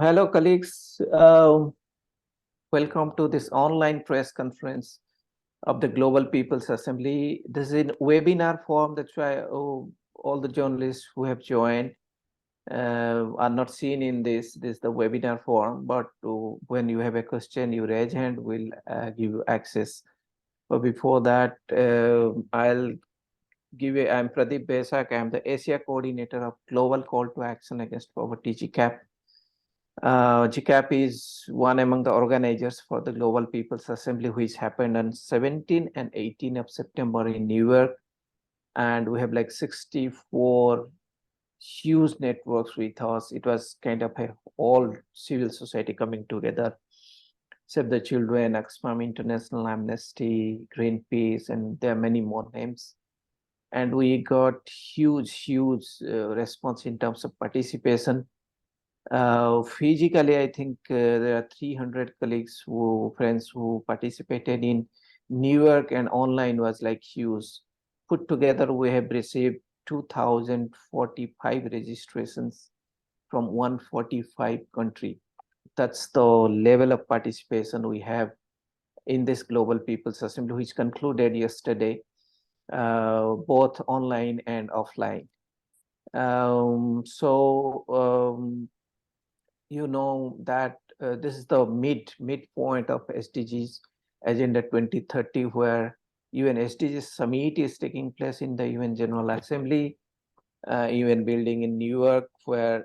Hello, colleagues. Welcome to this online press conference of the Global People's Assembly. This is in webinar form. That's why all the journalists who have joined are not seen in this. This is the webinar form. But when you have a question, you raise hand. We'll give you access. But before that, I'll give you. I'm Pradeep Besak. I'm the Asia coordinator of Global Call to Action Against Poverty (GCAP). GCAP is one among the organizers for the Global People's Assembly, which happened on 17 and 18 of September in New York. And we have like 64 huge networks with us. It was kind of a all civil society coming together. Save the Children, Oxfam International, Amnesty, Greenpeace, and there are many more names. And we got huge response in terms of participation. Physically, I think there are 300 colleagues friends who participated in New York, and online was like huge. Put together, we have received 2,045 registrations from 145 countries. That's the level of participation we have in this Global People's Assembly, which concluded yesterday, both online and offline. You know that this is the midpoint of SDGs Agenda 2030, where UN SDGs Summit is taking place in the UN General Assembly, UN building in New York, where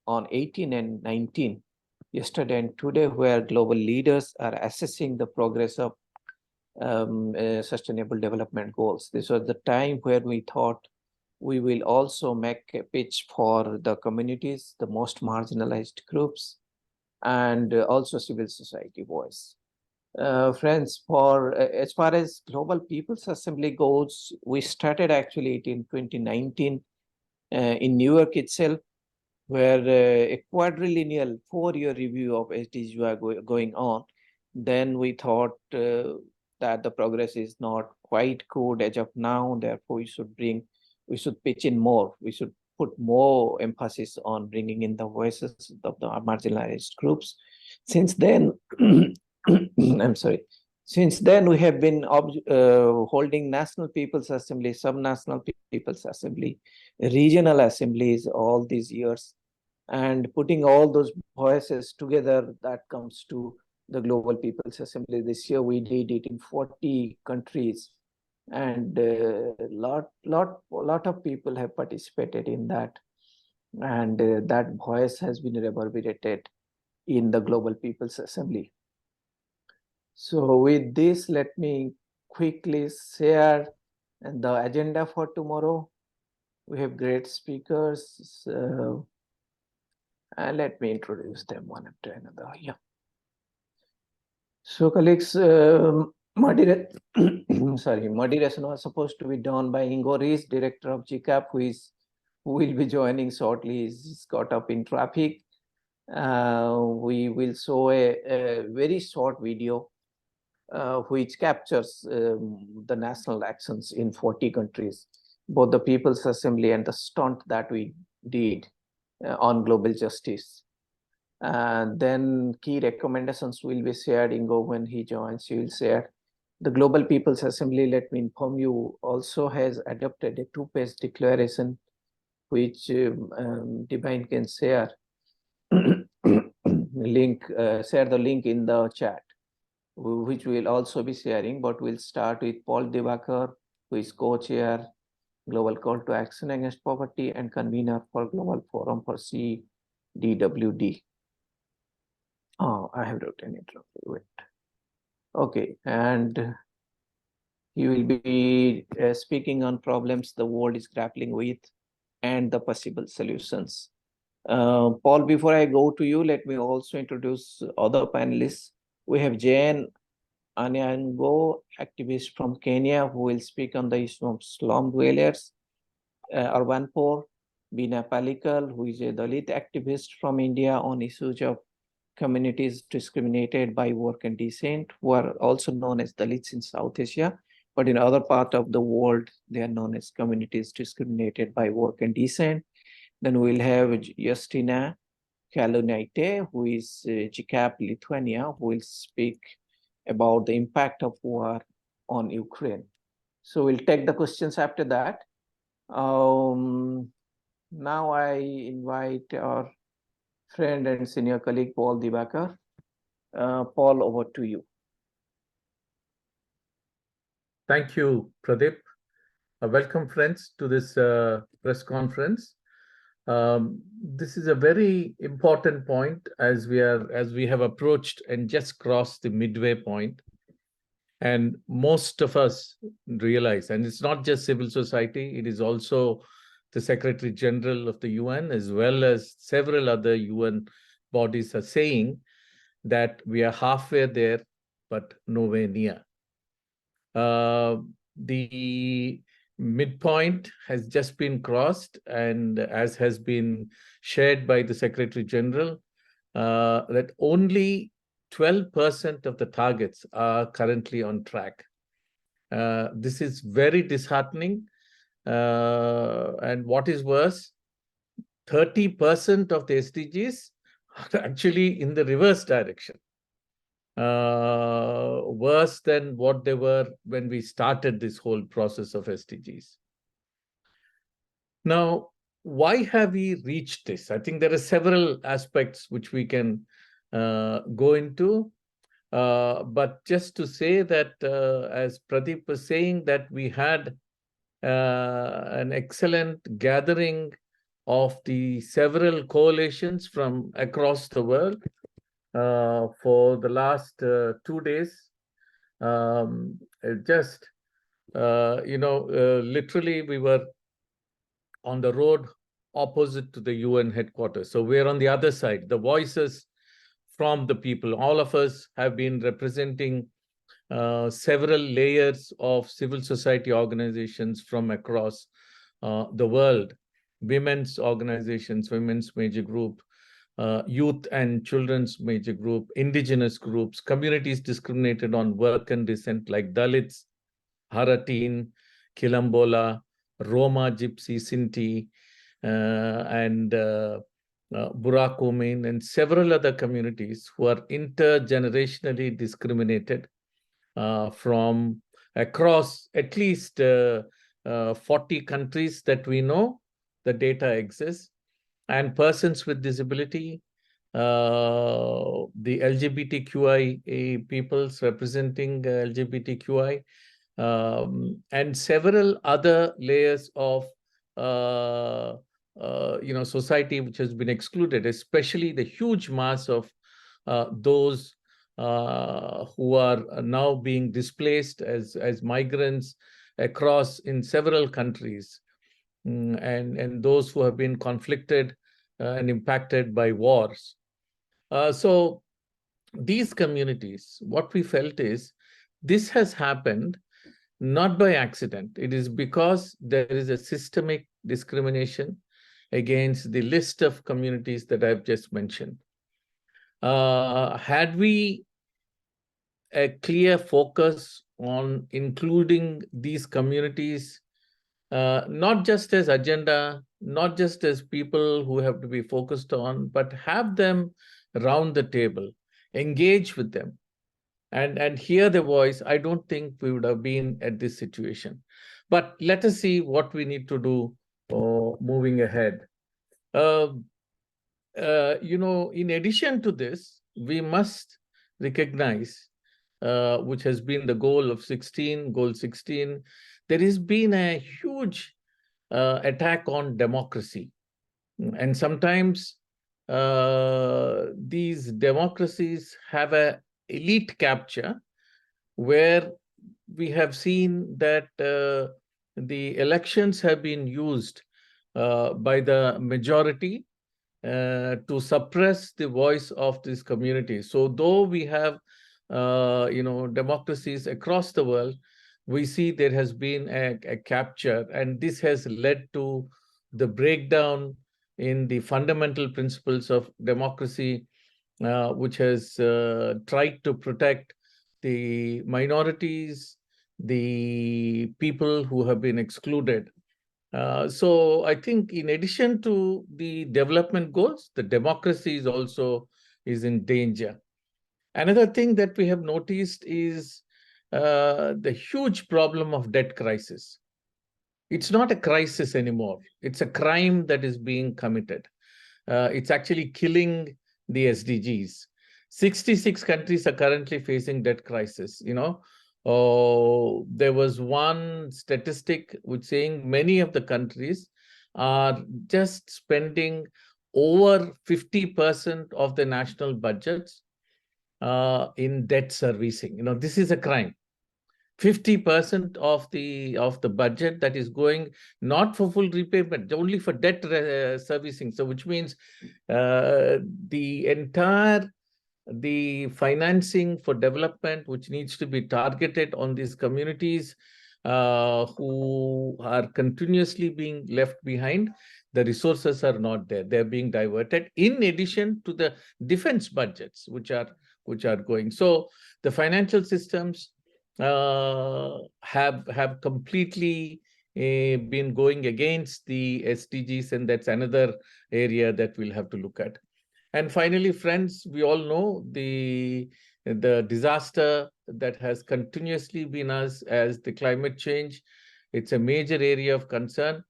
on 18 and 19, yesterday and today, where global leaders are assessing the progress of sustainable development goals. This was the time where we thought we will also make a pitch for the communities, the most marginalized groups, and also civil society voice. Friends, as far as Global People's Assembly goes, we started actually it in 2019 in New York itself, where a quadrennial 4-year review of SDGs were going on. Then we thought that the progress is not quite good as of now, therefore we should pitch in more. We should put more emphasis on bringing in the voices of the marginalized groups. Since then, I'm sorry. Since then, we have been holding National People's Assembly, Subnational People's Assembly, regional assemblies all these years, and putting all those voices together, that comes to the Global People's Assembly. This year, we did it in 40 countries. And lot of people have participated in that, and that voice has been reverberated in the Global People's Assembly. So with this, let me quickly share the agenda for tomorrow. We have great speakers, and let me introduce them one after another. Yeah. So colleagues, moderation was supposed to be done by Ingo Rees, director of GCAP, who will be joining shortly. He's caught up in traffic. We will show a very short video which captures the national actions in 40 countries, both the People's Assembly and the stunt that we did on global justice. Then key recommendations will be shared. Ingo, when he joins, he will share. The Global People's Assembly, let me inform you, also has adopted a 2-page declaration, which Divine can share. Share the link in the chat, which we'll also be sharing, but we'll start with Paul Devakar, who is co-chair, Global Call to Action Against Poverty, and convener for Global Forum for CDWD. Oh, I have written it. Wait. Okay, and he will be speaking on problems the world is grappling with and the possible solutions. Paul, before I go to you, let me also introduce other panelists. We have Jane Anyango, activist from Kenya, who will speak on the issue of slum dwellers. Arvanpur Bina Palikal, who is a Dalit activist from India on issues of communities discriminated by work and descent, who are also known as Dalits in South Asia, but in other parts of the world, they are known as communities discriminated by work and descent. Then we'll have Justina Kalunite, who is GCAP Lithuania, who will speak about the impact of war on Ukraine. So we'll take the questions after that. Now I invite our friend and senior colleague, Paul Divakar. Paul, over to you. Thank you, Pradeep. Welcome, friends, to this press conference. This is a very important point as we have approached and just crossed the midway point. And most of us realize, and it's not just civil society, it is also the Secretary General of the UN, as well as several other UN bodies are saying that we are halfway there, but nowhere near. The midpoint has just been crossed, and as has been shared by the Secretary General, that only 12% of the targets are currently on track. This is very disheartening. And what is worse, 30% of the SDGs are actually in the reverse direction. Worse than what they were when we started this whole process of SDGs. Now, why have we reached this? I think there are several aspects which we can go into. But just to say that, as Pradeep was saying, that we had an excellent gathering of the several coalitions from across the world for the last 2 days. Literally we were on the road opposite to the UN headquarters. So we're on the other side, the voices from the people. All of us have been representing several layers of civil society organizations from across the world, women's organizations, women's major group, youth and children's major group, indigenous groups, communities discriminated on work and descent like Dalits, Haratin, Kilambola, Roma, Gypsy, Sinti, and Burakumin, and several other communities who are intergenerationally discriminated from across at least 40 countries that we know the data exists, and persons with disability, the LGBTQI peoples representing LGBTQI, and several other layers of society which has been excluded, especially the huge mass of those who are now being displaced as migrants across in several countries, and those who have been conflicted and impacted by wars. So these communities, what we felt is this has happened not by accident. It is because there is a systemic discrimination against the list of communities that I've just mentioned. Had we a clear focus on including these communities, not just as agenda, not just as people who have to be focused on, but have them round the table, engage with them, and hear their voice, I don't think we would have been at this situation. But let us see what we need to do moving ahead. In addition to this, we must recognize, which has been the goal 16, there has been a huge attack on democracy. And sometimes these democracies have an elite capture where we have seen that the elections have been used by the majority to suppress the voice of this community. So though we have democracies across the world, we see there has been a capture, and this has led to the breakdown in the fundamental principles of democracy, which has tried to protect the minorities, the people who have been excluded. So I think in addition to the development goals, the democracy is also in danger. Another thing that we have noticed is the huge problem of debt crisis. It's not a crisis anymore. It's a crime that is being committed. It's actually killing the SDGs. 66 countries are currently facing debt crisis. Oh, there was one statistic which saying many of the countries are just spending over 50% of the national budgets in debt servicing. This is a crime. 50% of the budget that is going not for full repayment, only for debt servicing. So which means the entire the financing for development, which needs to be targeted on these communities who are continuously being left behind, the resources are not there. They're being diverted in addition to the defense budgets, which are going. So the financial systems have completely been going against the SDGs, and that's another area that we'll have to look at. And finally, friends, we all know the disaster that has continuously been as the climate change. It's a major area of concern.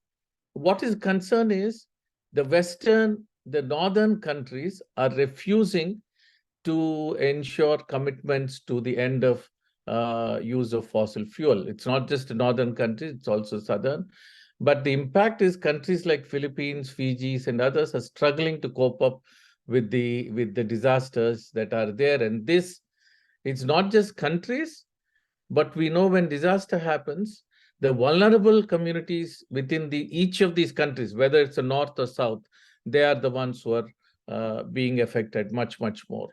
What is concern is the northern countries are refusing to ensure commitments to the end of use of fossil fuel. It's not just northern countries, it's also southern. But the impact is countries like Philippines, Fijis, and others are struggling to cope up with the disasters that are there. And this, it's not just countries, but we know when disaster happens, the vulnerable communities within each of these countries, whether it's the north or south, they are the ones who are being affected much, much more.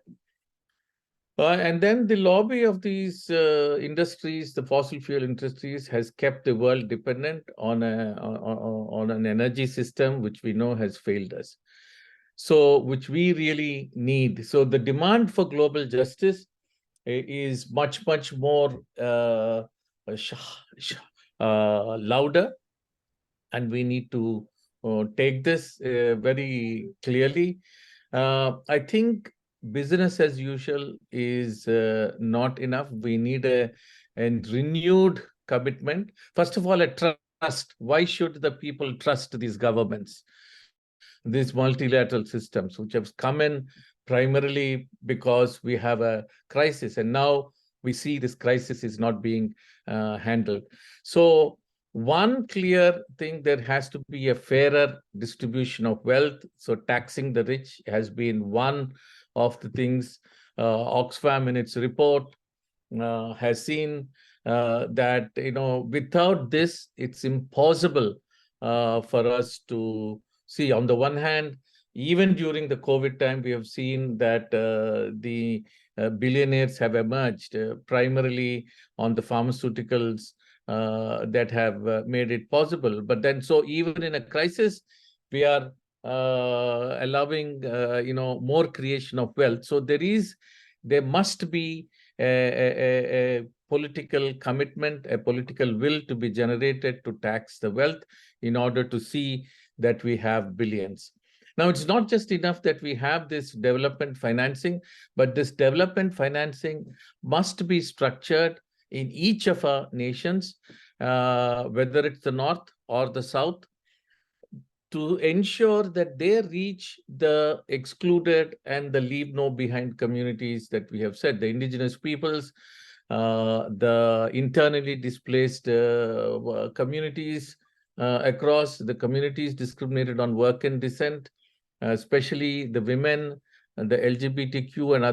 And then the lobby of these industries, the fossil fuel industries, has kept the world dependent on an energy system which we know has failed us. So, which we really need. So, the demand for global justice is much, much more louder, and we need to take this very clearly. I think business as usual is not enough. We need a renewed commitment. First of all, a trust. Why should the people trust these governments, these multilateral systems, which have come in primarily because we have a crisis, and now we see this crisis is not being handled. So one clear thing, there has to be a fairer distribution of wealth. So taxing the rich has been one of the things. Oxfam in its report has seen that without this, it's impossible for us to see. On the one hand, even during the COVID time, we have seen that the billionaires have emerged primarily on the pharmaceuticals that have made it possible. But then, so even in a crisis, we are allowing more creation of wealth. So there must be a political commitment, a political will to be generated to tax the wealth in order to see that we have billions. Now, it's not just enough that we have this development financing, but this development financing must be structured in each of our nations, whether it's the north or the south, to ensure that they reach the excluded and the leave no behind communities that we have said, the indigenous peoples, the internally displaced communities, across the communities discriminated on work and descent, especially the women and the LGBTQ and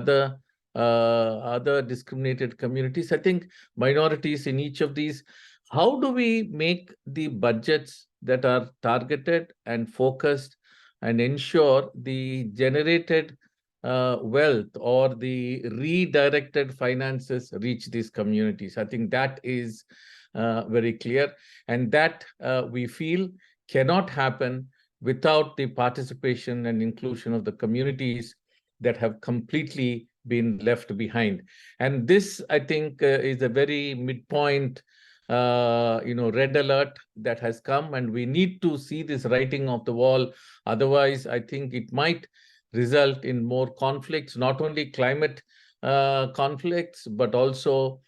other discriminated communities. I think minorities in each of these. How do we make the budgets that are targeted and focused and ensure the generated wealth or the redirected finances reach these communities? I think that is very clear, and that we feel cannot happen without the participation and inclusion of the communities that have completely been left behind. And this, I think, is a very midpoint red alert that has come, and we need to see this writing of the wall. Otherwise, I think it might result in more conflicts, not only climate conflicts, but also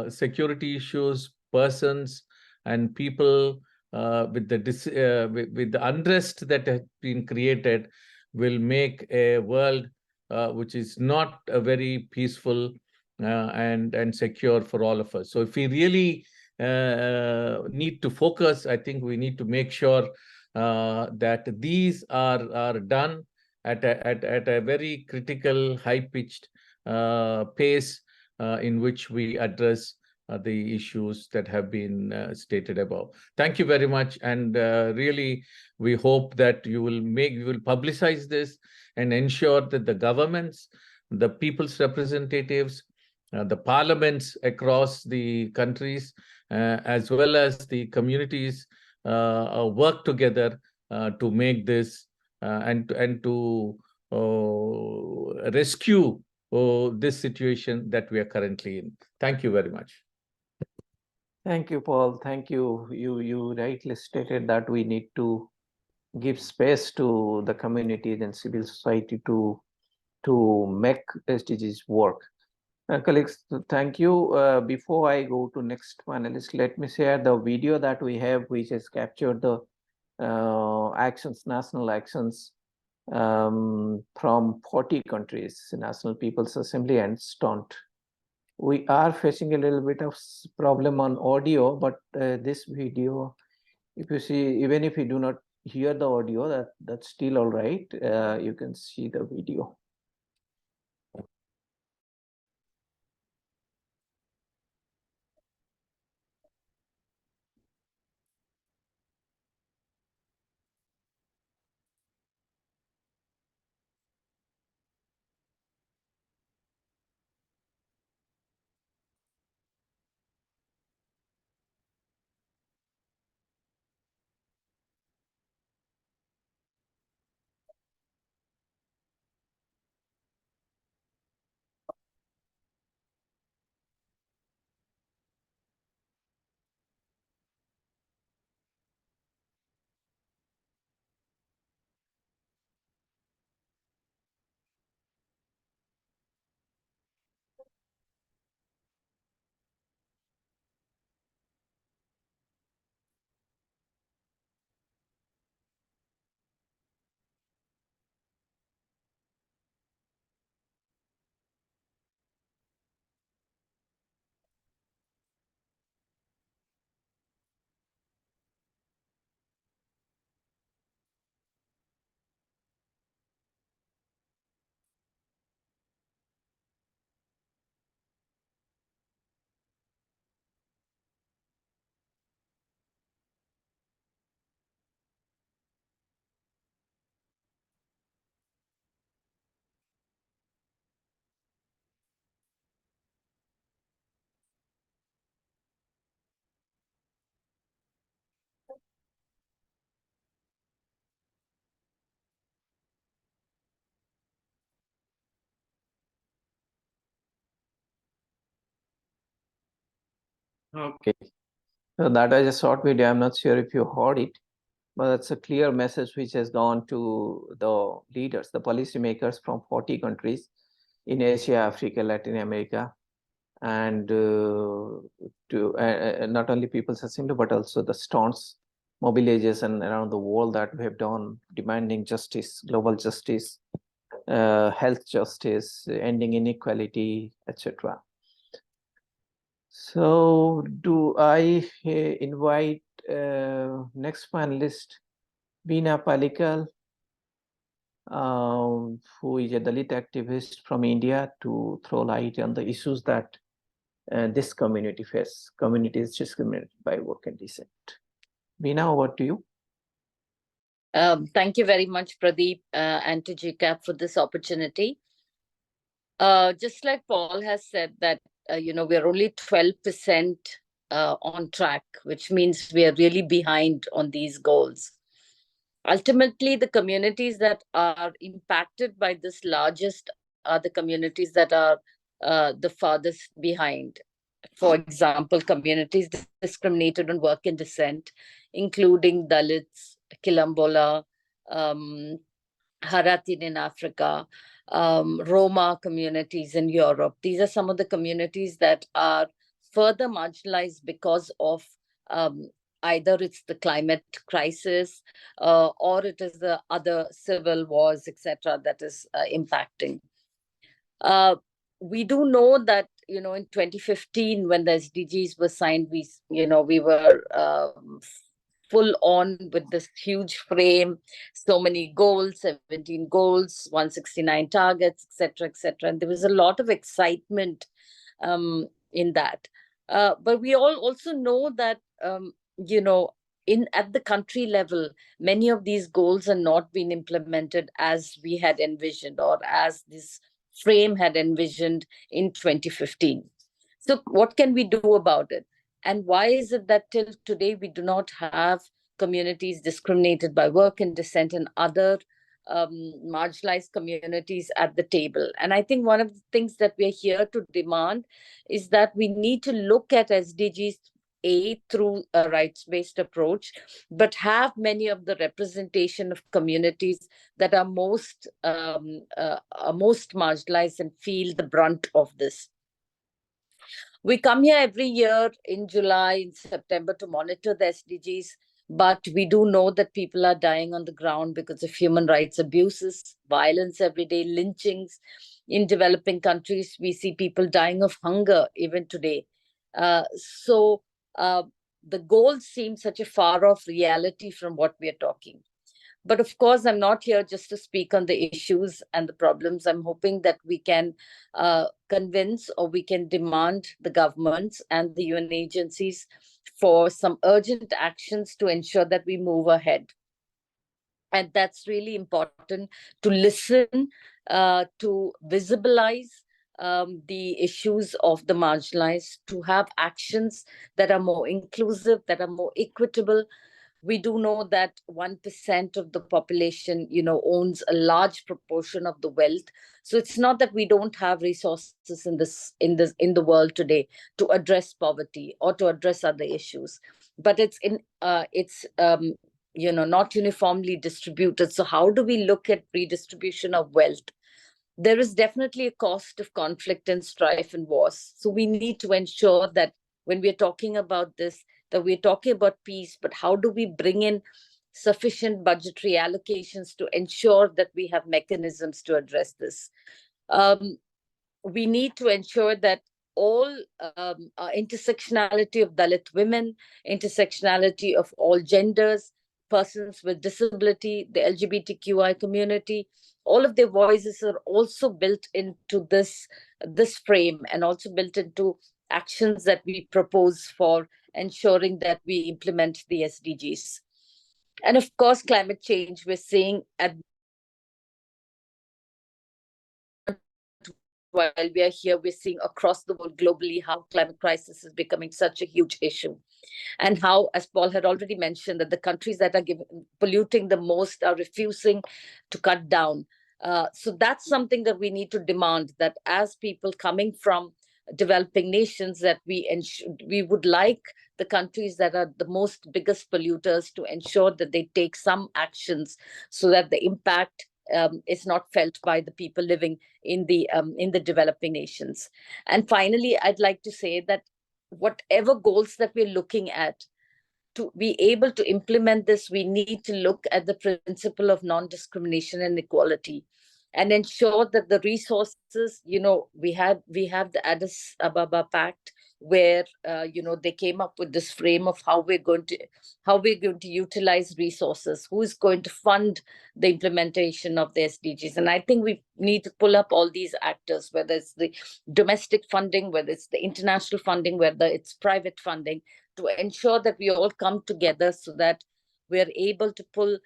security issues, persons and people with the unrest that has been created will make a world which is not a very peaceful and secure for all of us. So if we really need to focus, I think we need to make sure that these are done at a very critical, high-pitched pace in which we address the issues that have been stated above. Thank you very much, and really we hope that you will publicize this and ensure that the governments, the people's representatives, the parliaments across the countries, as well as the communities work together to make this and to rescue this situation that we are currently in. Thank you very much. Thank you, Paul. Thank you. You rightly stated that we need to give space to the communities and civil society to make SDGs work. Colleagues, thank you. Before I go to next panelist, let me share the video that we have, which has captured the national actions from 40 countries, National People's Assembly and STONT. We are facing a little bit of problem on audio, but this video, if you see, even if you do not hear the audio, that's still all right. You can see the video. Okay, so that was a short video. I'm not sure if you heard it, but it's a clear message which has gone to the leaders, the policymakers from 40 countries in Asia, Africa, Latin America, and to not only People's Assembly, but also the STONTs mobilization around the world that we have done, demanding justice, global justice, health justice, ending inequality, etc. So do I invite next panelist, Veena Palikal, who is a Dalit activist from India, to throw light on the issues that this community face. Community is discriminated by work and descent. Veena, over to you. Thank you very much, Pradeep, and to GCAP for this opportunity. Just like Paul has said that, we're only 12% on track, which means we are really behind on these goals. Ultimately, the communities that are impacted by this largest are the communities that are the farthest behind. For example, communities discriminated on work and descent, including Dalits, Kilambola, um, Haratin in Africa, Roma communities in Europe. These are some of the communities that are further marginalized because of either it's the climate crisis or it is the other civil wars, etc., that is impacting. We do know that, in 2015, when the SDGs were signed, we were full on with this huge frame, so many goals, 17 goals, 169 targets, etc., etc. And there was a lot of excitement in that. But we all also know that, at the country level, many of these goals are not being implemented as we had envisioned or as this frame had envisioned in 2015. So what can we do about it? And why is it that till today we do not have communities discriminated by work and descent and other marginalized communities at the table? And I think one of the things that we're here to demand is that we need to look at SDGs through a rights-based approach, but have many of the representation of communities that are most marginalized and feel the brunt of this. We come here every year in July, in September to monitor the SDGs, but we do know that people are dying on the ground because of human rights abuses, violence every day, lynchings. In developing countries, we see people dying of hunger even today. So the goals seem such a far off reality from what we are talking. But of course, I'm not here just to speak on the issues and the problems. I'm hoping that we can convince or we can demand the governments and the UN agencies for some urgent actions to ensure that we move ahead. And that's really important, to listen, to visibilize the issues of the marginalized, to have actions that are more inclusive, that are more equitable. We do know that 1% of the population, owns a large proportion of the wealth. So it's not that we don't have resources in the world today to address poverty or to address other issues, but it's not uniformly distributed. So how do we look at redistribution of wealth? There is definitely a cost of conflict and strife and wars. So we need to ensure that when we're talking about this, that we're talking about peace, but how do we bring in sufficient budgetary allocations to ensure that we have mechanisms to address this? We need to ensure that all intersectionality of Dalit women, intersectionality of all genders, persons with disability, the LGBTQI community, all of their voices are also built into this frame and also built into actions that we propose for ensuring that we implement the SDGs. And of course, climate change, we're seeing while we are here, we're seeing across the world globally how climate crisis is becoming such a huge issue. And how, as Paul had already mentioned, that the countries that are polluting the most are refusing to cut down. So that's something that we need to demand, that as people coming from developing nations, that we would like the countries that are the most biggest polluters to ensure that they take some actions so that the impact is not felt by the people living in the developing nations. And finally, I'd like to say that whatever goals that we're looking at, to be able to implement this, we need to look at the principle of non-discrimination and equality, and ensure that the resources, we have the Addis Ababa Pact, where they came up with this frame of how we're going to utilize resources, who is going to fund the implementation of the SDGs. And I think we need to pull up all these actors, whether it's the domestic funding, whether it's the international funding, whether it's private funding, to ensure that we all come together so that we are able to pull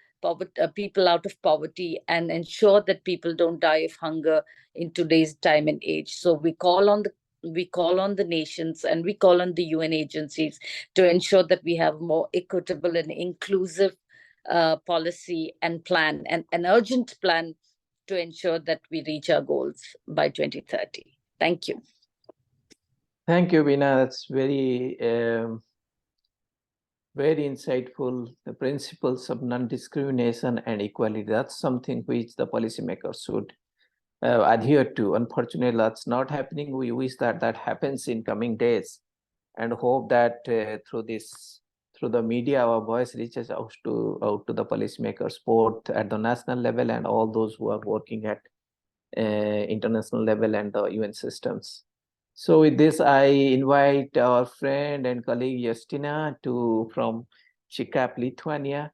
people out of poverty and ensure that people don't die of hunger in today's time and age. So we call on the nations and we call on the UN agencies to ensure that we have more equitable and inclusive policy and plan, and an urgent plan to ensure that we reach our goals by 2030. Thank you. Thank you, Veena. That's very insightful. The principles of non-discrimination and equality, that's something which the policymakers should adhere to. Unfortunately, that's not happening. We wish that that happens in coming days, and hope that through the media, our voice reaches out to the policymakers, both at the national level and all those who are working at international level and the UN systems. So with this, I invite our friend and colleague Justina from GPA Lithuania.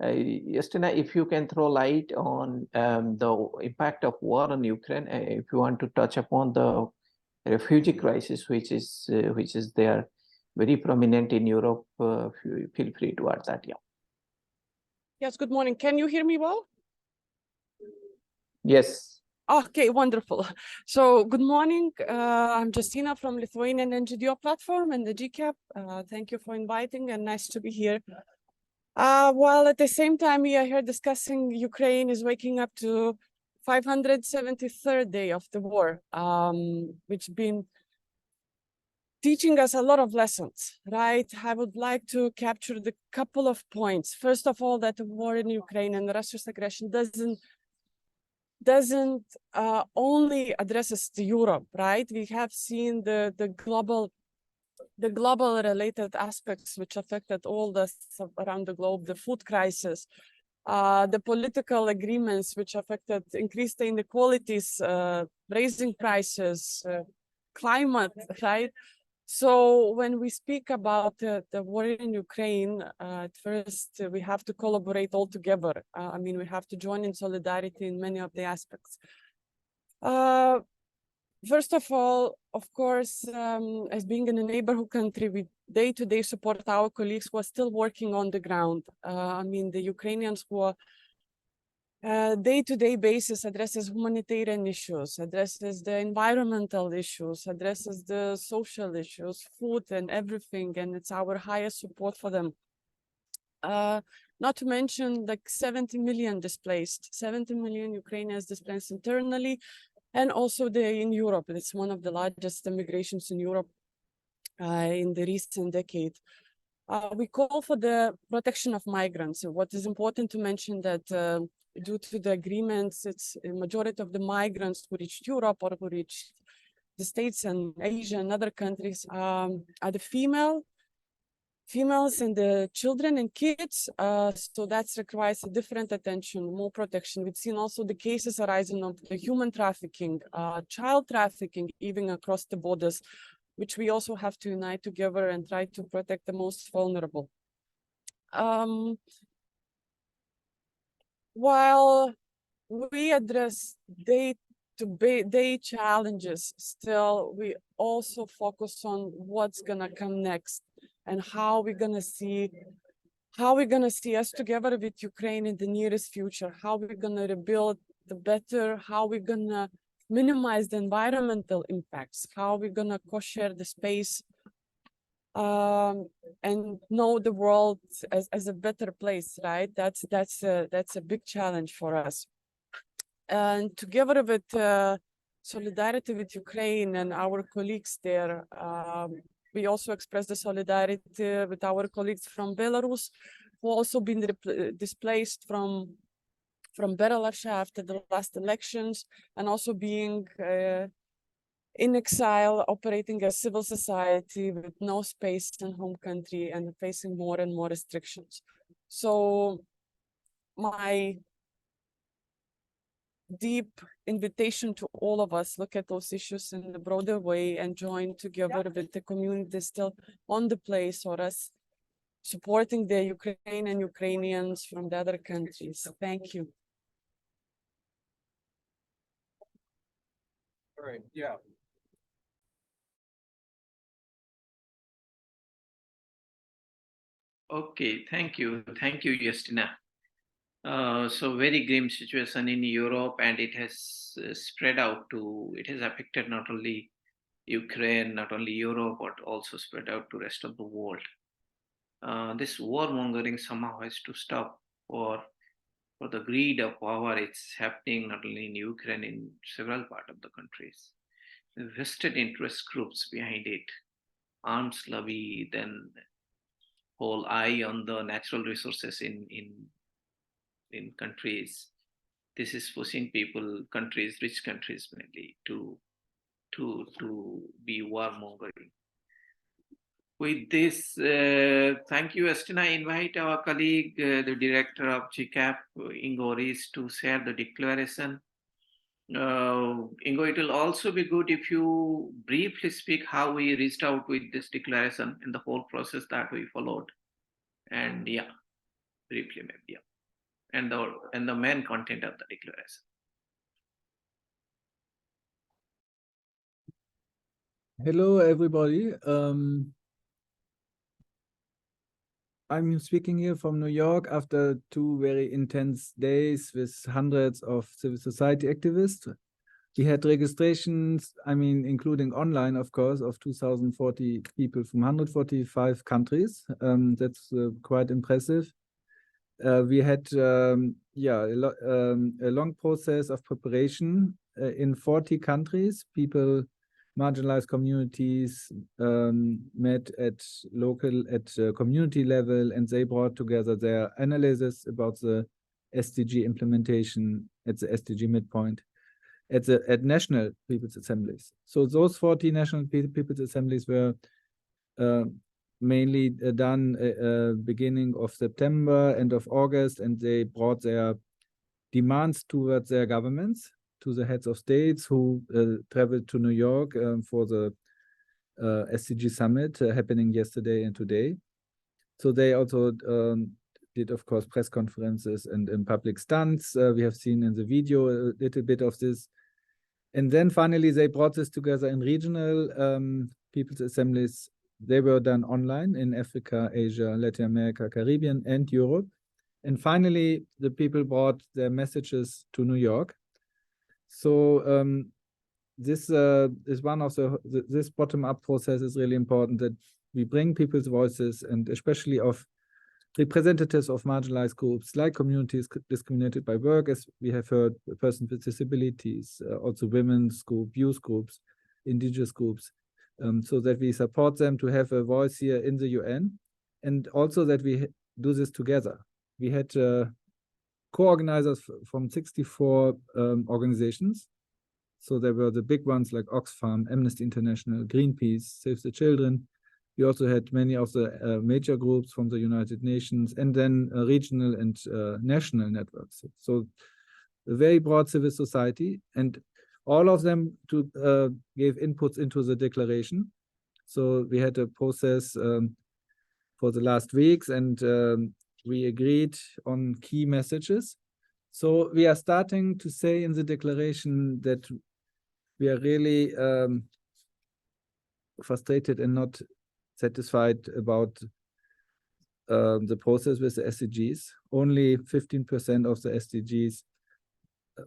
Justina, if you can throw light on the impact of war on Ukraine, if you want to touch upon the refugee crisis, which is there very prominent in Europe, feel free to add that. Yeah. Yes, good morning. Can you hear me well? Yes. Okay, wonderful. So good morning. I'm Justina from Lithuanian NGO platform and the GCAP. Thank you for inviting and nice to be here. While at the same time we are here discussing Ukraine is waking up to 573rd day of the war, which been teaching us a lot of lessons, right? I would like to capture the couple of points. First of all, that the war in Ukraine and Russia's aggression doesn't only addresses to Europe, right? We have seen the global related aspects which affected all the around the globe, the food crisis, the political agreements which affected increased inequalities, raising prices, climate, right? So when we speak about the war in Ukraine, at first we have to collaborate all together. I mean, we have to join in solidarity in many of the aspects. First of all, of course, as being in a neighborhood country, we day-to-day support our colleagues who are still working on the ground. I mean, the Ukrainians who are day-to-day basis addresses humanitarian issues, addresses the environmental issues, addresses the social issues, food and everything, and it's our highest support for them. Not to mention like 70 million displaced, 70 million Ukrainians displaced internally, and also in Europe. It's one of the largest immigrations in Europe in the recent decade. We call for the protection of migrants. What is important to mention that due to the agreements, it's a majority of the migrants who reached Europe or who reached the States and Asia and other countries are the females and the children and kids. So that requires a different attention, more protection. We've seen also the cases arising of the human trafficking, child trafficking, even across the borders, which we also have to unite together and try to protect the most vulnerable. While we address day-to-day challenges, still we also focus on what's gonna come next and how we're gonna see us together with Ukraine in the nearest future, how we're gonna rebuild the better, how we're gonna minimize the environmental impacts, how we're gonna co-share the space and know the world as a better place, right? That's a big challenge for us. And together with solidarity with Ukraine and our colleagues there, we also express the solidarity with our colleagues from Belarus, who also been displaced from Belarus after the last elections, and also being in exile, operating as civil society with no space in home country and facing more and more restrictions. So my deep invitation to all of us, look at those issues in a broader way and join together with the community still on the place, or us supporting the Ukraine and Ukrainians from the other countries. Thank you. All right, yeah. Okay, thank you, Justina. So very grim situation in Europe, and it has spread out to. It has affected not only Ukraine, not only Europe, but also spread out to rest of the world. This warmongering somehow has to stop for the greed of power. It's happening not only in Ukraine, in several parts of the countries. vested interest groups behind it, arms lobby, then whole eye on the natural resources in countries. This is pushing people, countries, rich countries mainly, to be warmongering. With this, thank you, Estina. I invite our colleague, the director of GCAP, Ingo Rees, to share the declaration. Ingo, it will also be good if you briefly speak how we reached out with this declaration and the whole process that we followed. And yeah, briefly maybe, yeah. And the main content of the declaration. Hello, everybody. I'm speaking here from New York after 2 very intense days with hundreds of civil society activists. We had registrations, I mean, including online, of course, of 2,040 people from 145 countries. That's quite impressive. We had, yeah, a long process of preparation in 40 countries. People, marginalized communities met at community level, and they brought together their analysis about the SDG implementation at the SDG midpoint at national people's assemblies. So those 40 national people's assemblies were mainly done beginning of September, end of August, and they brought their demands towards their governments, to the heads of states who traveled to New York for the SDG summit happening yesterday and today. So they also did, of course, press conferences and public stunts. We have seen in the video a little bit of this. And then finally, they brought this together in regional people's assemblies. They were done online in Africa, Asia, Latin America, Caribbean, and Europe. And finally, the people brought their messages to New York. So this is one of this bottom-up process is really important, that we bring people's voices, and especially of representatives of marginalized groups like communities discriminated by work, as we have heard, persons with disabilities, also women's group, youth groups, indigenous groups, so that we support them to have a voice here in the UN, and also that we do this together. We had co-organizers from 64 organizations. So there were the big ones like Oxfam, Amnesty International, Greenpeace, Save the Children. We also had many of the major groups from the United Nations, and then regional and national networks. So a very broad civil society, and all of them gave inputs into the declaration. So we had a process for the last weeks, and we agreed on key messages. So we are starting to say in the declaration that we are really frustrated and not satisfied about the process with the SDGs. Only 15% of the SDGs,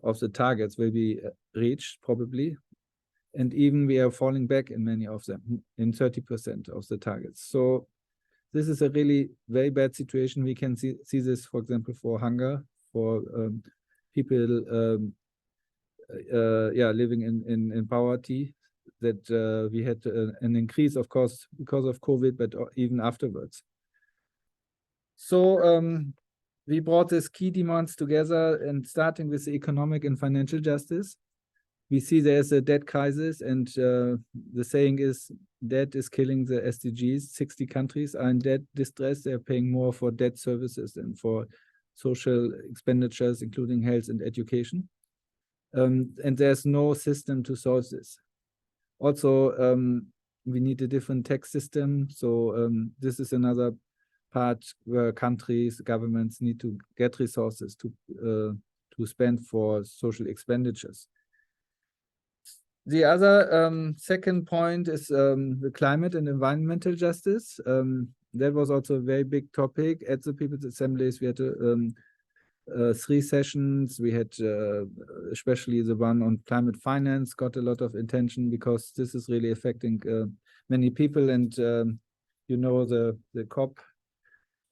of the targets, will be reached probably. And even we are falling back in many of them, in 30% of the targets. So this is a really very bad situation. We can see this, for example, for hunger, for people living in poverty, that we had an increase, of course, because of COVID, but even afterwards. So we brought these key demands together, and starting with the economic and financial justice. We see there's a debt crisis, and the saying is, debt is killing the SDGs. 60 countries are in debt distress. They're paying more for debt services than for social expenditures, including health and education. And there's no system to solve this. Also, we need a different tax system. So this is another part where countries, governments need to get resources to spend for social expenditures. The other second point is the climate and environmental justice. That was also a very big topic at the People's Assemblies. We had 3 sessions. We had especially the one on climate finance got a lot of attention, because this is really affecting many people. And you know, the COP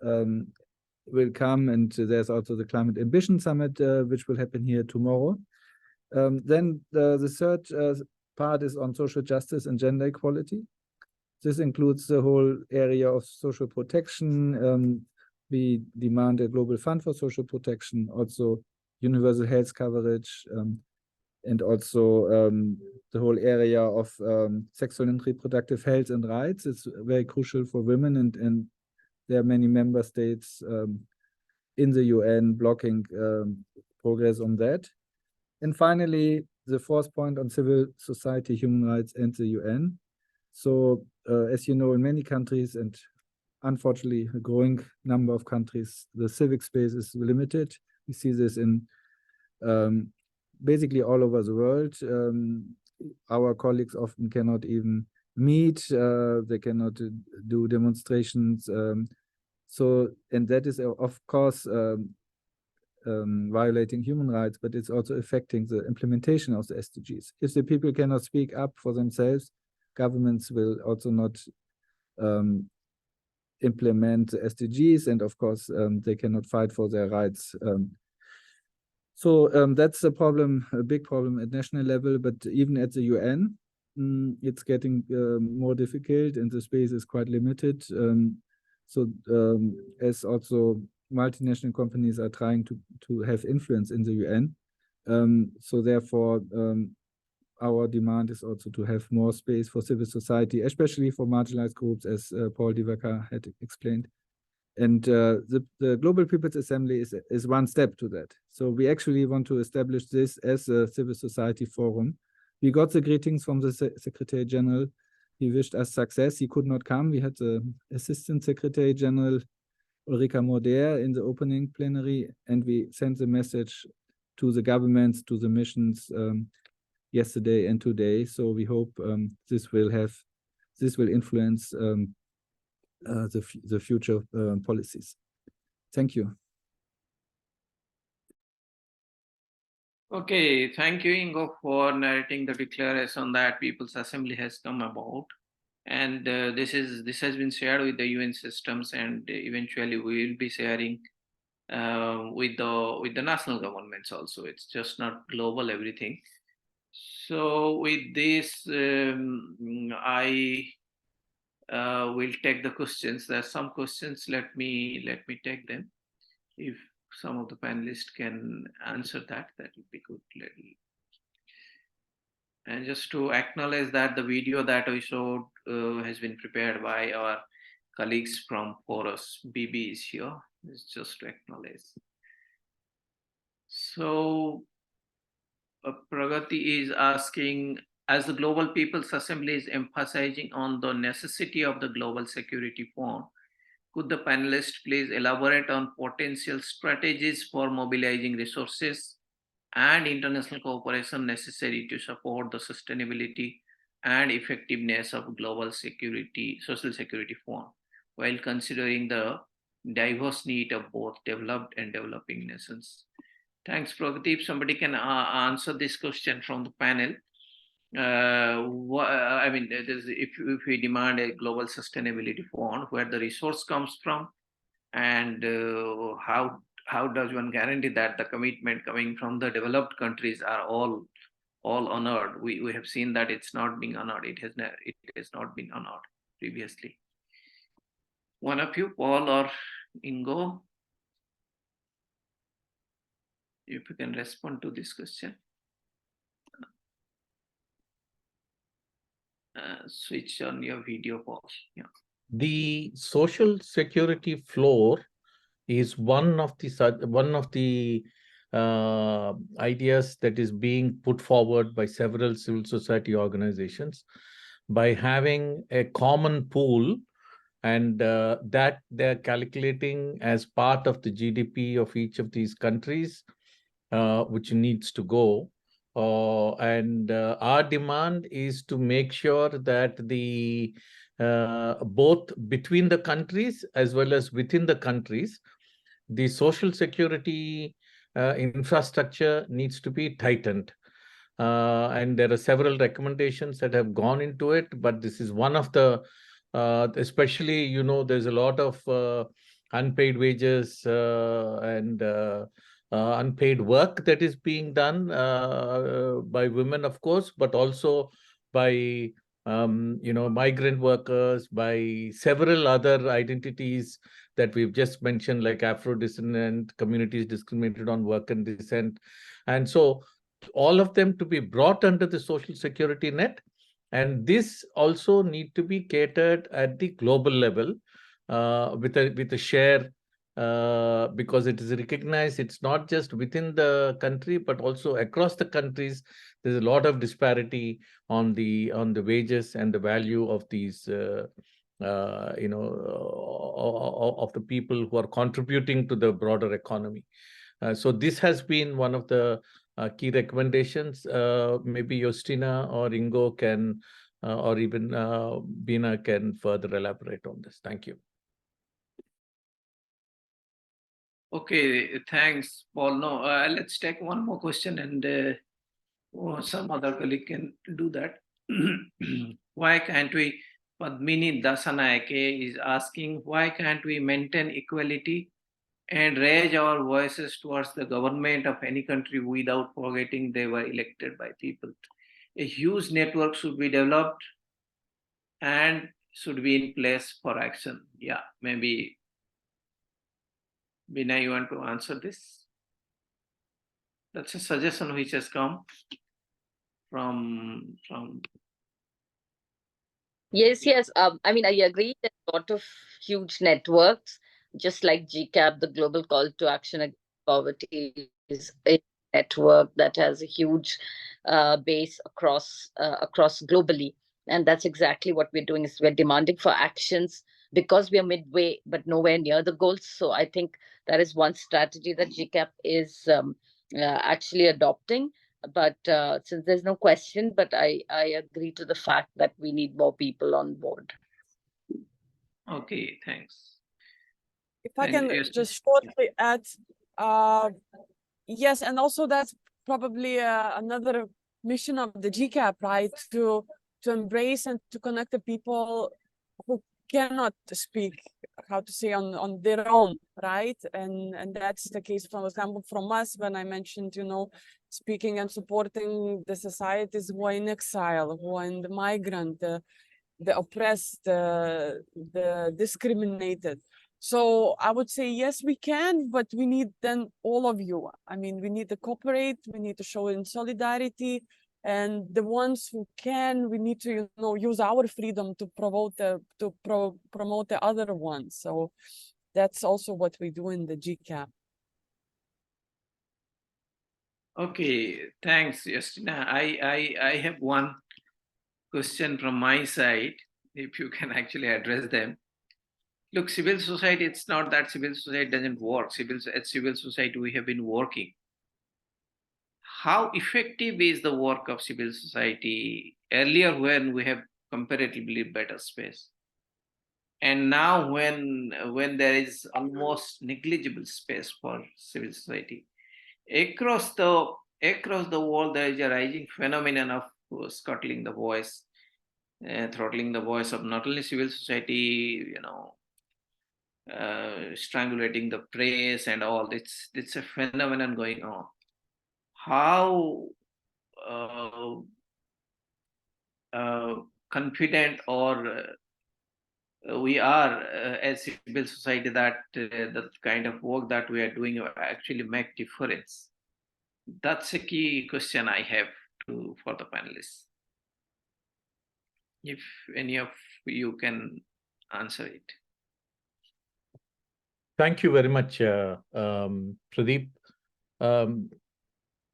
will come, and there's also the Climate Ambition Summit, which will happen here tomorrow. Then the third part is on social justice and gender equality. This includes the whole area of social protection. We demand a global fund for social protection, also universal health coverage, and also the whole area of sexual and reproductive health and rights. It's very crucial for women, and there are many member states in the UN blocking progress on that. And finally, the fourth point on civil society, human rights, and the UN. So, as you know, in many countries, and unfortunately a growing number of countries, the civic space is limited. We see this in basically all over the world. Our colleagues often cannot even meet, they cannot do demonstrations. So, and that is, of course, violating human rights, but it's also affecting the implementation of the SDGs. If the people cannot speak up for themselves, governments will also not implement the SDGs, and of course, they cannot fight for their rights. So that's a problem, a big problem at national level, but even at the UN, it's getting more difficult, and the space is quite limited. As also multinational companies are trying to have influence in the UN. So therefore, our demand is also to have more space for civil society, especially for marginalized groups, as Paul Divakar had explained. And the Global People's Assembly is one step to that. So we actually want to establish this as a civil society forum. We got the greetings from the Secretary General. He wished us success. He could not come. We had the Assistant Secretary General Ulrika Moder in the opening plenary, and we sent the message to the governments, to the missions yesterday and today. So we hope this will influence the future policies. Thank you. Okay, thank you, Ingo, for narrating the declaration that People's Assembly has come about. And this has been shared with the UN systems, and eventually we will be sharing with the national governments also. It's just not global everything. So with this, I will take the questions. There are some questions. Let me take them. If some of the panelists can answer that would be good. And just to acknowledge that the video that we showed has been prepared by our colleagues from Chorus. BB is here. It's just to acknowledge. So Pragati is asking, as the Global People's Assembly is emphasizing on the necessity of the Global Security Fund, could the panelists please elaborate on potential strategies for mobilizing resources and international cooperation necessary to support the sustainability and effectiveness of global social security fund, while considering the diverse need of both developed and developing nations? Thanks, Pragati. If somebody can answer this question from the panel. I mean, if we demand a global sustainability fund, where the resource comes from, and how does one guarantee that the commitment coming from the developed countries are all honored? We have seen that it's not being honored. It has not been honored previously. One of you, Paul or Ingo, if you can respond to this question. Switch on your video, Paul. Yeah. The social security floor is one of the ideas that is being put forward by several civil society organizations, by having a common pool, and that they're calculating as part of the GDP of each of these countries, which needs to go. And our demand is to make sure that the both between the countries as well as within the countries, the social security infrastructure needs to be tightened. And there are several recommendations that have gone into it, but this is one of the, especially, you know, there's a lot of unpaid wages and unpaid work that is being done by women, of course, but also by migrant workers, by several other identities that we've just mentioned, like Afro-descendant communities discriminated on work and descent. And so all of them to be brought under the social security net. And this also need to be catered at the global level with a share because it is recognized it's not just within the country, but also across the countries. There's a lot of disparity on the wages and the value of these of the people who are contributing to the broader economy. So this has been one of the key recommendations. Maybe Justina or Ingo can, or even Bina can further elaborate on this. Thank you. Okay, thanks, Paul. No, let's take one more question, and some other colleague can do that. Why can't we? Padmini Dasanayake is asking, why can't we maintain equality and raise our voices towards the government of any country without forgetting they were elected by people? A huge network should be developed and should be in place for action. Yeah, maybe Bina, you want to answer this? That's a suggestion which has come from Yes, yes. I mean, I agree that a lot of huge networks, just like GCAP, the Global Call to Action Against Poverty, is a network that has a huge base across globally, and that's exactly what we're doing. Is we're demanding for actions because we are midway, but nowhere near the goals. So I think that is one strategy that GCAP is actually adopting. But since there's no question, but I agree to the fact that we need more people on board. Okay, thanks. If I And can yes, just shortly add, yes, and also that's probably another mission of the GCAP, right? To embrace and to connect the people who cannot speak, how to say, on their own, right? And that's the case, for example, from us when I mentioned, speaking and supporting the societies who are in exile, who are in the migrant, the oppressed, the discriminated. So I would say, yes, we can, but we need then all of you. I mean, we need to cooperate, we need to show in solidarity, and the ones who can, we need to, use our freedom to promote the other ones. So that's also what we do in the GCAP. okay, thanks, Justina. I have one question from my side, if you can actually address them. Look, civil society, it's not that civil society doesn't work. At civil society, we have been working. How effective is the work of civil society earlier when we have comparatively better space? And now when there is almost negligible space for civil society, across the world, there is a rising phenomenon of scuttling the voice, throttling the voice of not only civil society, strangulating the press and all. It's a phenomenon going on. How confident or we are as civil society that the kind of work that we are doing actually make difference? That's a key question I have for the panelists. If any of you can answer it. Thank you very much, Pradeep.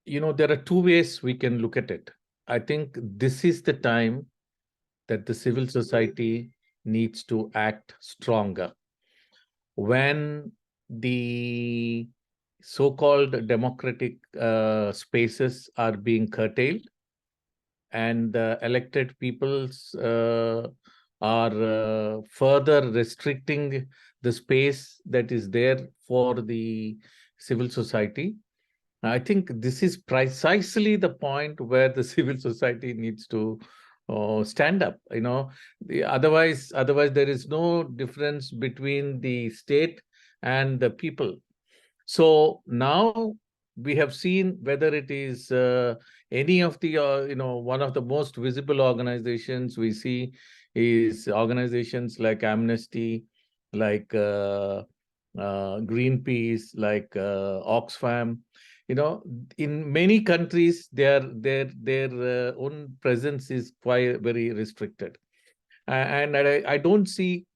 There are two ways we can look at it. I think this is the time that the civil society needs to act stronger. When the so-called democratic spaces are being curtailed and elected peoples are further restricting the space that is there for the civil society, I think this is precisely the point where the civil society needs to stand up. Otherwise there is no difference between the state and the people. So now we have seen whether it is any of the, one of the most visible organizations we see is organizations like Amnesty, like Greenpeace, like Oxfam. In many countries, their own presence is quite very restricted, and I don't see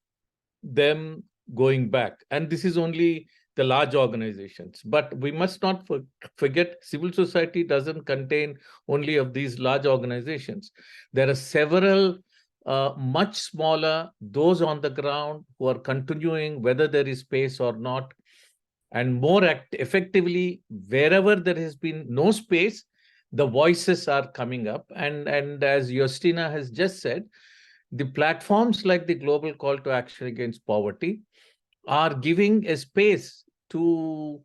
them going back. And this is only the large organizations. But we must not forget civil society doesn't contain only of these large organizations. There are several much smaller, those on the ground who are continuing whether there is space or not, and more effectively, wherever there has been no space, the voices are coming up. And as Justina has just said, the platforms like the Global Call to Action Against Poverty are giving a space to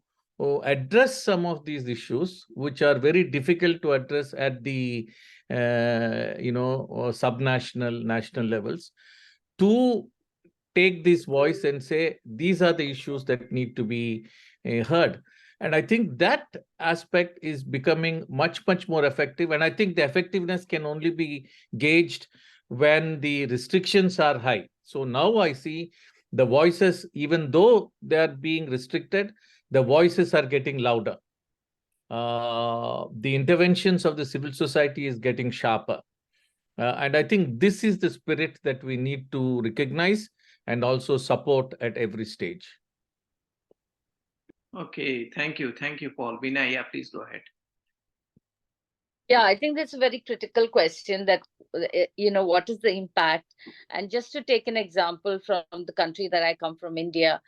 address some of these issues, which are very difficult to address at the subnational, national levels, to take this voice and say, these are the issues that need to be heard. And I think that aspect is becoming much, much more effective. And I think the effectiveness can only be gauged when the restrictions are high. So now I see the voices, even though they are being restricted, the voices are getting louder. The interventions of the civil society is getting sharper. And I think this is the spirit that we need to recognize and also support at every stage. Okay, thank you, Paul. Vinay, yeah, please go ahead. Yeah, I think that's a very critical question, that, what is the impact? And just to take an example from the country that I come from, India,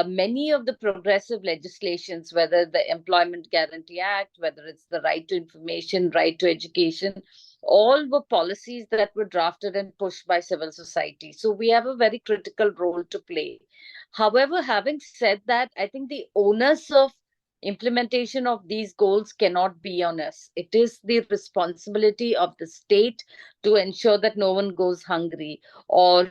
many of the progressive legislations, whether the Employment Guarantee Act, whether it's the right to information, right to education, all were policies that were drafted and pushed by civil society. So we have a very critical role to play. However, having said that, I think the onus of implementation of these goals cannot be on us. It is the responsibility of the state to ensure that no one goes hungry, or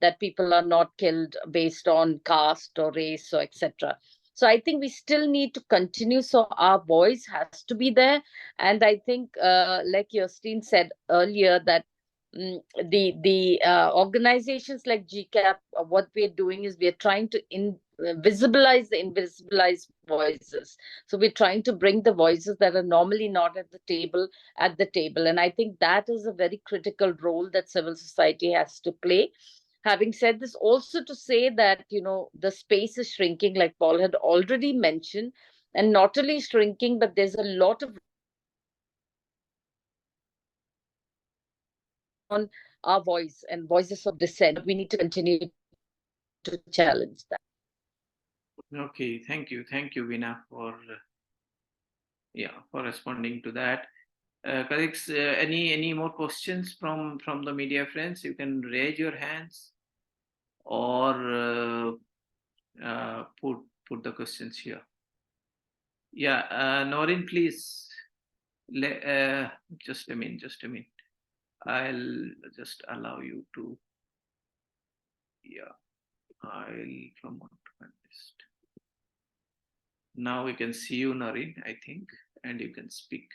that people are not killed based on caste or race or etc. So I think we still need to continue, so our voice has to be there. And I think, like Justine said earlier, that the organizations like GCAP, what we're doing is we're trying to visibilize the invisibilized voices. So we're trying to bring the voices that are normally not at the table. And I think that is a very critical role that civil society has to play. Having said this, also to say that, the space is shrinking, like Paul had already mentioned, and not only shrinking, but there's a lot of on our voice and voices of dissent. We need to continue to challenge that. Okay, thank you, Veena, for responding to that. Colleagues, any more questions from the media friends? You can raise your hands or put the questions here. Yeah, Noreen, please. Just a minute. I'll just allow you to. Yeah, I'll promote panelist. Now we can see you, Noreen, I think, and you can speak.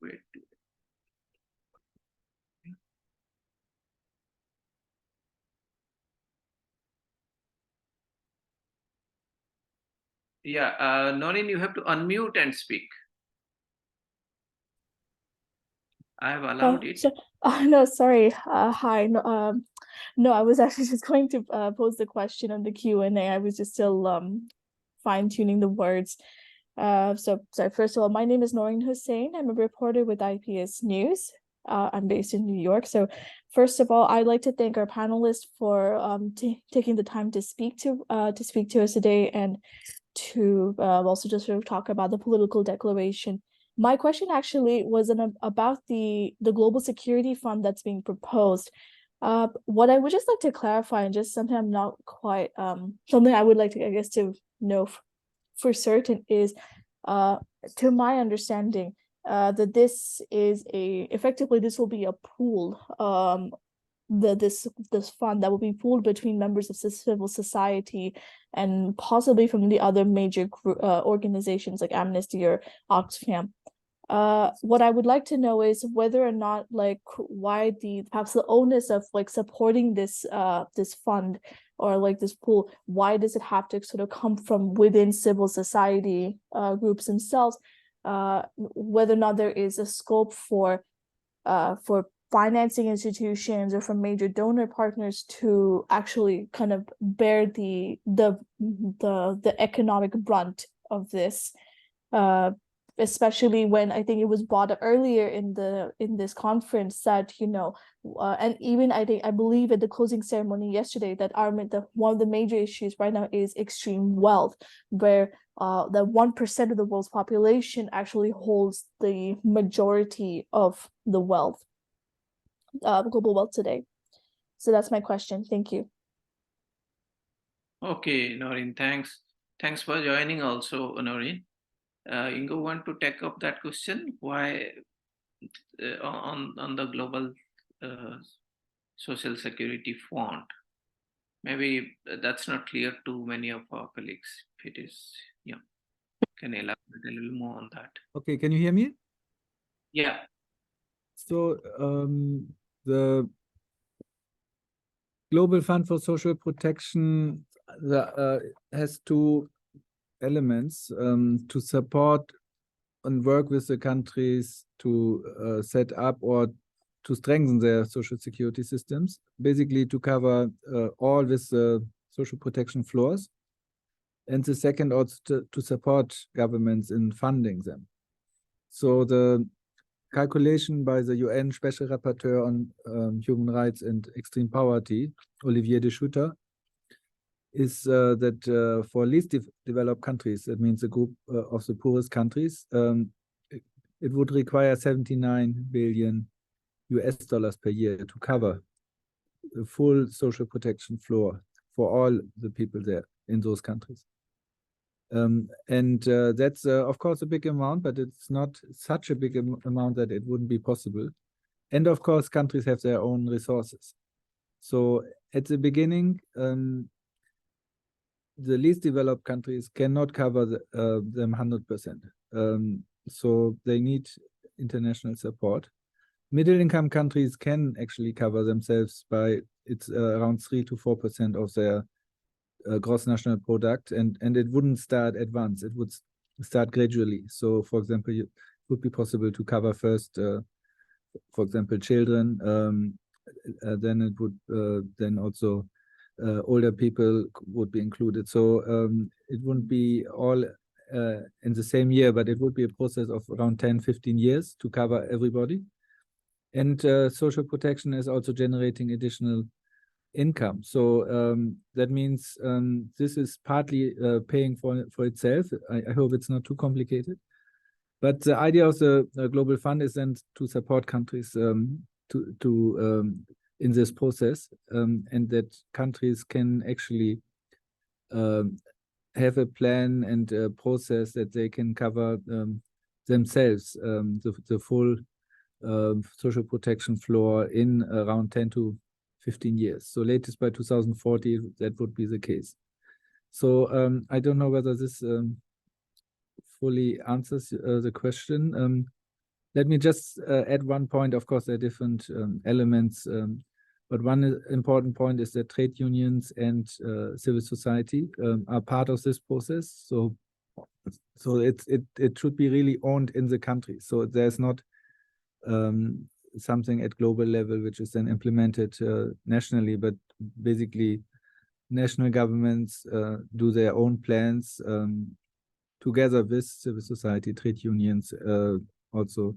Wait. Yeah, Noreen, you have to unmute and speak. I have allowed it. So, no, sorry. Hi. No, I was actually just going to pose the question on the Q&A. I was just still fine-tuning the words. So first of all, my name is Noreen Hussain. I'm a reporter with IPS News. I'm based in New York. So first of all, I'd like to thank our panelists for taking the time to speak to us today, and to also just sort of talk about the political declaration. My question actually was about the Global Security Fund that's being proposed. What I would just like to clarify, and just something I'm not quite, something I would like to, I guess, to know for certain is, to my understanding, that this is effectively this will be a pool this fund that will be pooled between members of civil society and possibly from the other major organizations like Amnesty or Oxfam. What I would like to know is whether or not, like, why perhaps the onus of like supporting this this fund or like this pool, why does it have to sort of come from within civil society groups themselves? Whether or not there is a scope for financing institutions or from major donor partners to actually kind of bear the economic brunt of this, especially when I think it was brought up earlier in this conference that, you know, and even I believe at the closing ceremony yesterday, that one of the major issues right now is extreme wealth, where the 1% of the world's population actually holds the majority of the wealth, global wealth today. So that's my question. Thank you. Okay, Noreen, thanks. Thanks for joining also, Noreen. Ingo, want to take up that question? Why on the global social security fund? Maybe that's not clear to many of our colleagues. If it is, yeah, can you elaborate a little more on that? Okay, can you hear me? Yeah. So the Global Fund for Social Protection has two elements to support and work with the countries to set up or to strengthen their social security systems, basically to cover all with social protection floors. And the second also to support governments in funding them. So the calculation by the UN Special Rapporteur on Human Rights and Extreme Poverty, Olivier de Schutter, is that for least developed countries, that means a group of the poorest countries, it would require 79 billion US dollars per year to cover the full social protection floor for all the people there in those countries. That's of course a big amount, but it's not such a big amount that it wouldn't be possible. And of course, countries have their own resources. So at the beginning, the least developed countries cannot cover them 100%. So they need international support. Middle-income countries can actually cover themselves by around 3 to 4% of their gross national product, and it wouldn't start at once. It would start gradually. So, for example, it would be possible to cover first, for example, children. Then it would then also older people would be included. So it wouldn't be all in the same year, but it would be a process of around 10, 15 years to cover everybody. And social protection is also generating additional income. So that means this is partly paying for itself. I hope it's not too complicated. But the idea of the Global Fund is then to support countries in this process, and that countries can actually have a plan and a process that they can cover themselves, the full social protection floor in around 10 to 15 years. So latest by 2040, that would be the case. So I don't know whether this fully answers the question. Let me just add one point. Of course, there are different elements, but one important point is that trade unions and civil society are part of this process. So it should be really owned in the country. So there's not something at global level which is then implemented nationally, but basically national governments do their own plans together with civil society, trade unions, also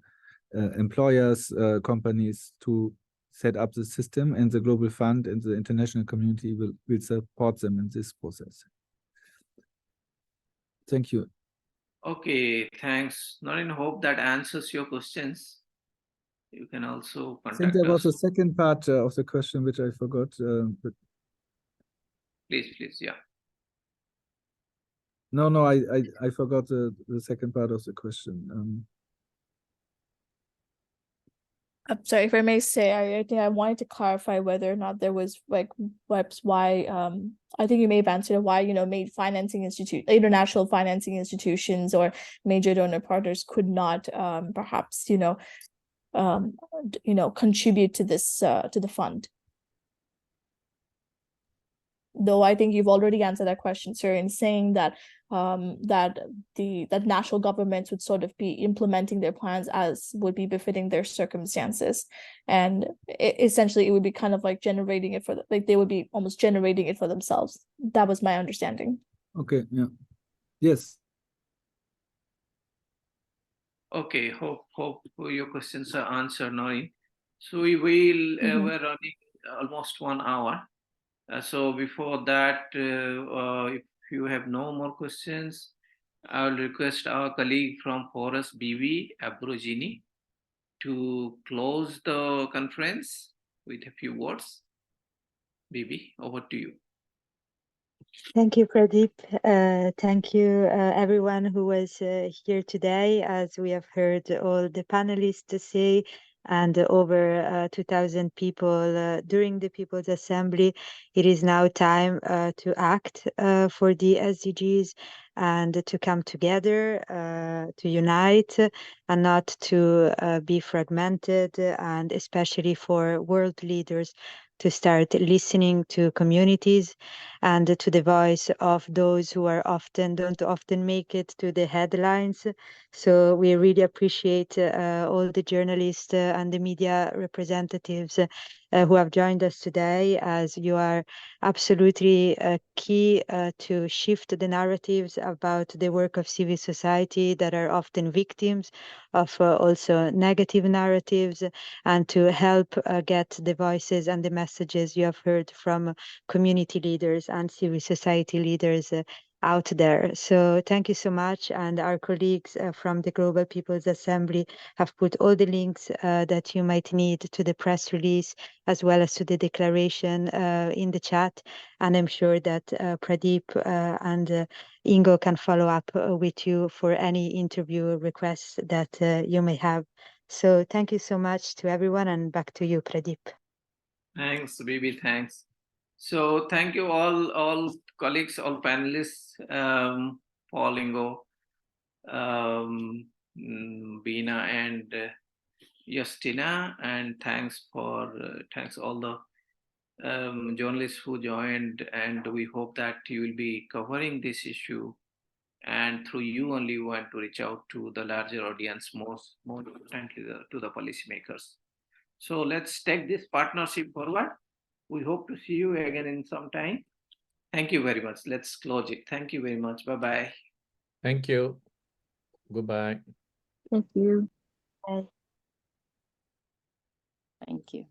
employers, companies, to set up the system, and the Global Fund and the international community will support them in this process. Thank you. Okay, thanks. Noreen, hope that answers your questions. You can also contact us. I think there was a second part of the question which I forgot. But please, yeah. No, I forgot the second part of the question. I'm sorry, if I may say, I think I wanted to clarify whether or not there was like why I think you may have answered why, you know, international financing institutions or major donor partners could not perhaps, you know, contribute to this to the fund. Though I think you've already answered that question, sir, in saying that that national governments would sort of be implementing their plans as would be befitting their circumstances, and essentially it would be kind of like generating it for like they would be almost generating it for themselves. That was my understanding. Okay, yeah. Yes. Okay, hope your questions are answered, Nori. So we will we're running almost 1 hour. So before that, if you have no more questions, I will request our colleague from Forest BV, Abrogini, to close the conference with a few words. BB, over to you. Thank you, Pradeep. Thank you, everyone who was here today. As we have heard all the panelists say, and over 2,000 people during the People's Assembly, it is now time to act for the SDGs and to come together, to unite, and not to be fragmented, and especially for world leaders to start listening to communities and to the voice of those who don't often make it to the headlines. So we really appreciate all the journalists and the media representatives who have joined us today, as you are absolutely key to shift the narratives about the work of civil society that are often victims of also negative narratives, and to help get the voices and the messages you have heard from community leaders and civil society leaders out there. So thank you so much. And our colleagues from the Global People's Assembly have put all the links that you might need to the press release, as well as to the declaration in the chat. And I'm sure that Pradeep and Ingo can follow up with you for any interview requests that you may have. So thank you so much to everyone, and back to you, Pradeep. Thanks, BB, thanks. So thank you all colleagues, all panelists, Paul, Ingo, Bina, and Justina, and thanks all the journalists who joined, and we hope that you will be covering this issue, and through you only want to reach out to the larger audience, more importantly to the policymakers. So let's take this partnership forward. We hope to see you again in some time. Thank you very much. Let's close it. Thank you very much. Bye-bye. Thank you. Goodbye. Thank you. Bye. Thank you.